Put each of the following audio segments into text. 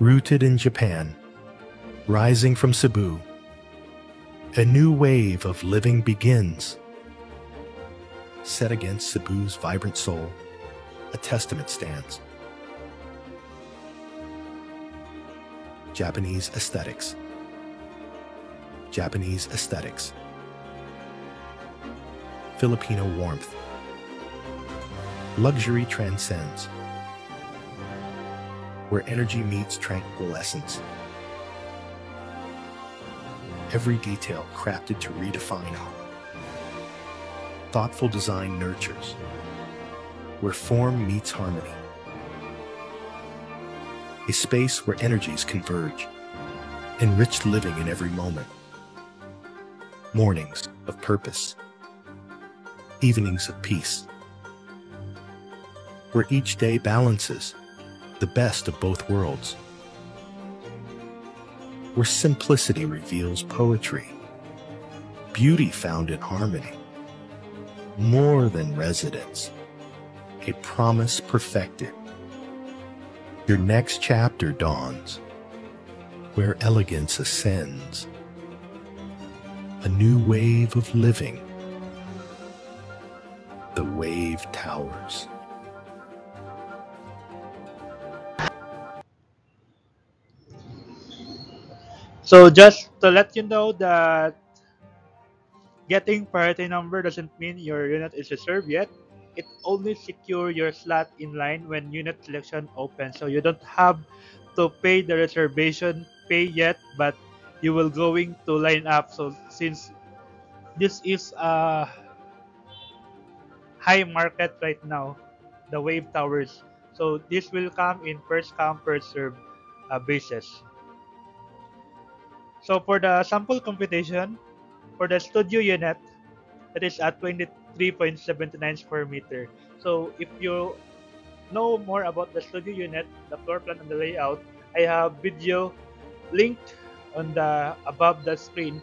Rooted in Japan, rising from Cebu, a new wave of living begins. Set against Cebu's vibrant soul, a testament stands. Japanese aesthetics. Japanese aesthetics. Filipino warmth. Luxury transcends. Where energy meets tranquil essence. Every detail crafted to redefine. Thoughtful design nurtures. Where form meets harmony. A space where energies converge. Enriched living in every moment. Mornings of purpose. Evenings of peace. Where each day balances the best of both worlds. Where simplicity reveals poetry. Beauty found in harmony. More than residence. A promise perfected. Your next chapter dawns. Where elegance ascends. A new wave of living. The wave towers. So just to let you know that getting priority number doesn't mean your unit is reserved yet. It only secure your slot in line when unit selection opens. So you don't have to pay the reservation pay yet, but you will going to line up. So since this is a high market right now, the wave towers. So this will come in first come first serve basis. So for the sample computation, for the studio unit, that is at 23.79 square meter. So if you know more about the studio unit, the floor plan and the layout, I have video linked on the above the screen.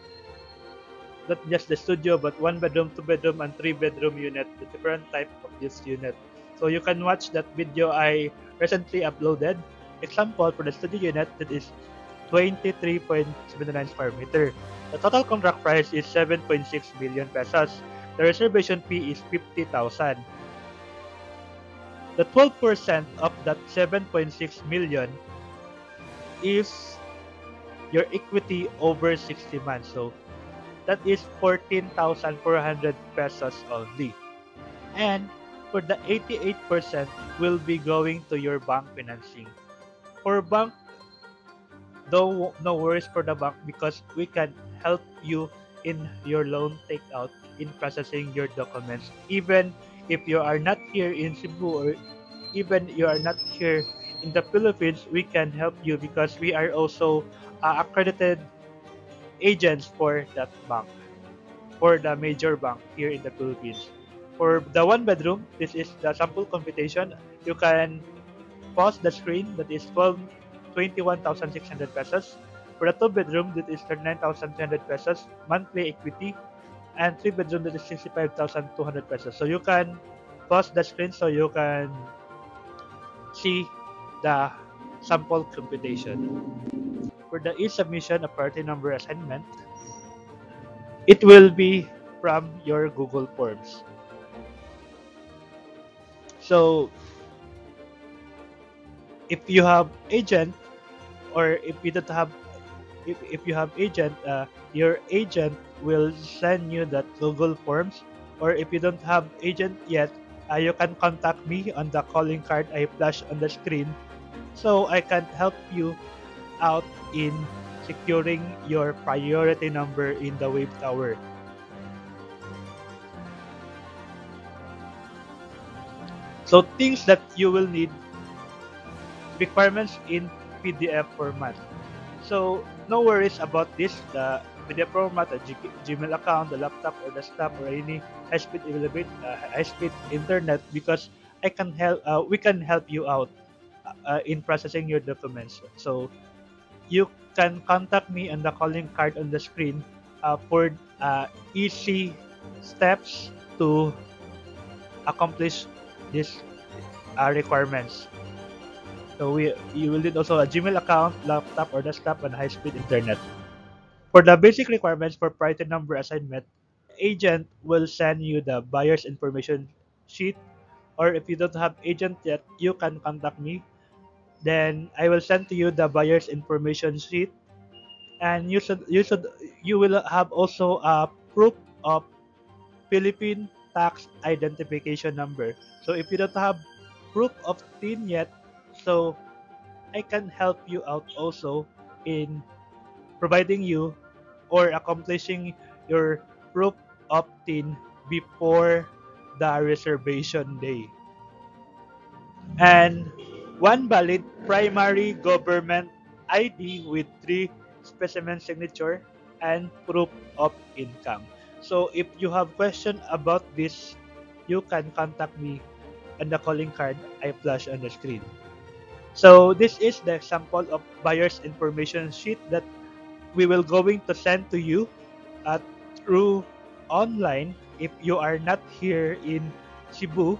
Not just the studio, but one bedroom, two bedroom, and three bedroom unit, the different type of this unit. So you can watch that video I recently uploaded. Example for the studio unit, that is 23.79 square meter. The total contract price is 7.6 million pesos. The reservation fee is 50,000. The 12% of that 7.6 million is your equity over 60 months. So that is 14,400 pesos only. And for the 88% will be going to your bank financing. For bank, though, no worries for the bank because we can help you in your loan takeout in processing your documents. Even if you are not here in Cebu or even you are not here in the Philippines, we can help you because we are also accredited agents for that bank, for the major bank here in the Philippines. For the one bedroom, this is the sample computation. You can pause the screen, that is 21,600 pesos. For the two bedroom, that is 39,300 pesos monthly equity, and three bedroom, that is 65,200 pesos. So you can pause the screen so you can see the sample computation. For the e-submission of party number assignment, it will be from your Google Forms. So if you have agent, or if you don't have, if you have agent, your agent will send you that Google Forms. Or if you don't have agent yet, you can contact me on the calling card I flash on the screen, so I can help you out in securing your priority number in the Wave Tower. So things that you will need: requirements in PDF format. So no worries about this. The PDF format, a Gmail account, the laptop or desktop, or any high-speed available, high-speed internet, because I can help. We can help you out in processing your documents. So you can contact me on the calling card on the screen for easy steps to accomplish these requirements. So you will need also a Gmail account, laptop or desktop, and high-speed internet. For the basic requirements for priority number assignment, agent will send you the buyer's information sheet, or if you don't have agent yet, you can contact me. Then I will send to you the buyer's information sheet, and you will have also a proof of Philippine tax identification number. So if you don't have proof of TIN yet, so I can help you out also in providing you or accomplishing your proof of TIN before the reservation day. And one valid primary government ID with 3 specimen signature and proof of income. So if you have question about this, you can contact me on the calling card I flash on the screen. So this is the example of buyer's information sheet that we will going to send to you through online if you are not here in Cebu,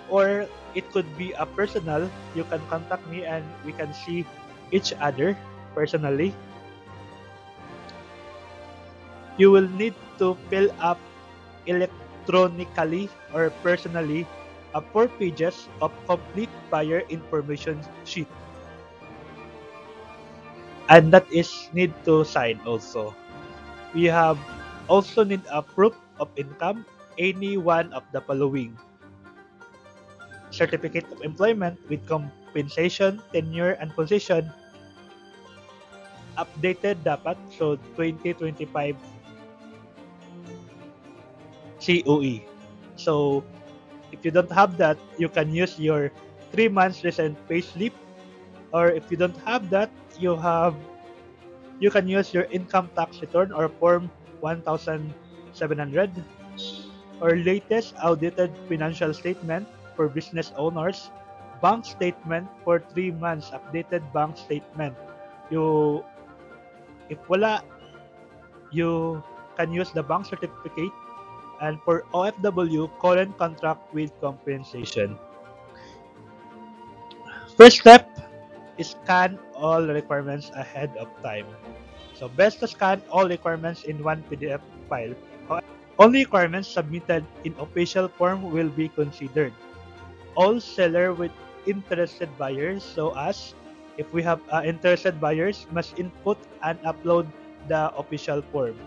or it could be a personal. You can contact me and we can see each other personally. You will need to fill up electronically or personally 4 pages of complete buyer information sheet, and that is need to sign also. We have also need a proof of income, any one of the following: certificate of employment with compensation, tenure, and position. Updated dapat, so 2025 COE. So if you don't have that, you can use your 3 months recent payslip, or if you don't have that, you can use your income tax return or form 1700, or latest audited financial statement for business owners, bank statement for 3 months, updated bank statement. If wala, you can use the bank certificate, and for OFW, current contract with compensation. First step is scan all requirements ahead of time. So best to scan all requirements in one PDF file. Only requirements submitted in official form will be considered. All seller with interested buyers, so as if we have interested buyers, must input and upload the official form.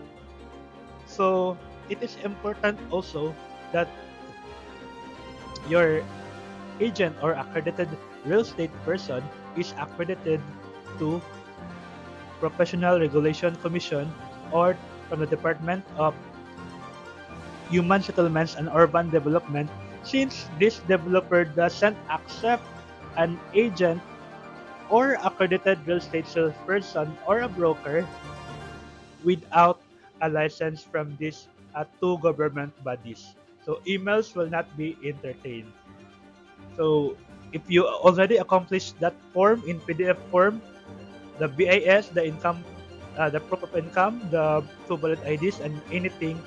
So it is important also that your agent or accredited real estate person is accredited to Professional Regulation Commission or from the Department of Human Settlements and Urban Development, since this developer doesn't accept an agent or accredited real estate salesperson or a broker without a license from these 2 government bodies. So emails will not be entertained. So if you already accomplished that form in PDF form, the BIS, the income, the proof of income, the 2 valid IDs, and anything,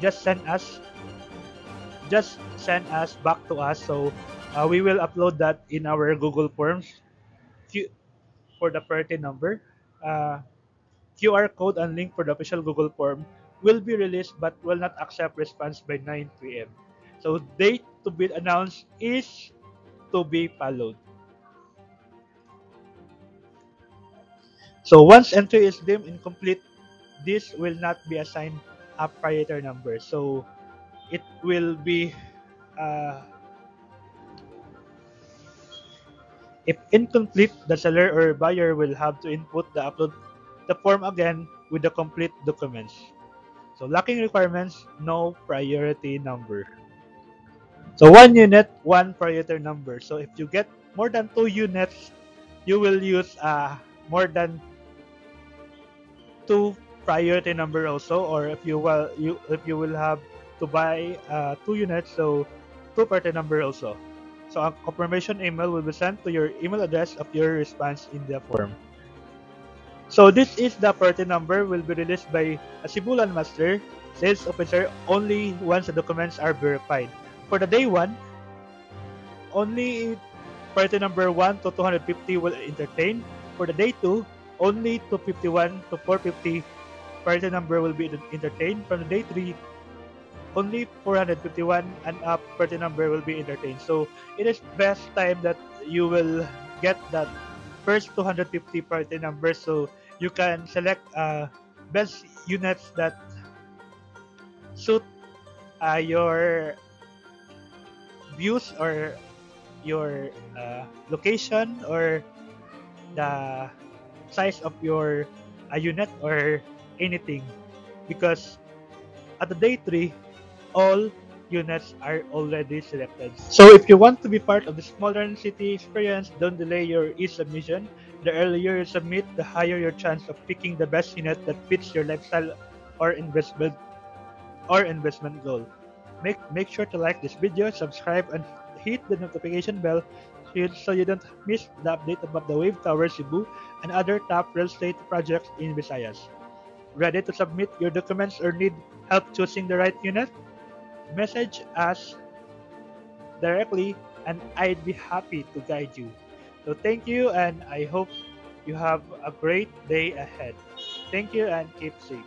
just send us back to us. So we will upload that in our Google Forms for the priority number. QR code and link for the official Google form will be released but will not accept response by 9 p.m. So date to be announced is to be followed. So once entry is deemed incomplete, this will not be assigned a priority number. So it will be if incomplete, the seller or buyer will have to input upload the form again with the complete documents. So lacking requirements, no priority number. So 1 unit, 1 priority number. So if you get more than 2 units, you will use more than 2 priority number also. Or if you will have to buy 2 units, so 2 priority number also. So a confirmation email will be sent to your email address of your response in the form. So this is the priority number will be released by a Cebu Land Master sales officer only once the documents are verified. For the day 1, only party number 1 to 250 will entertain. For the day 2, only 251 to 450 party number will be entertained. From the day 3, only 451 and up party number will be entertained. So it is best time that you will get that first 250 party number, so you can select best units that suit your views or your location or the size of your unit or anything, because at the day 3 all units are already selected. So if you want to be part of the Small City experience, don't delay your e-submission. The earlier you submit, the higher your chance of picking the best unit that fits your lifestyle or investment goal. Make sure to like this video, subscribe, and hit the notification bell so you don't miss the update about the Wave Tower Cebu and other top real estate projects in Visayas. Ready to submit your documents or need help choosing the right unit? Message us directly and I'd be happy to guide you. So thank you, and I hope you have a great day ahead. Thank you and keep safe.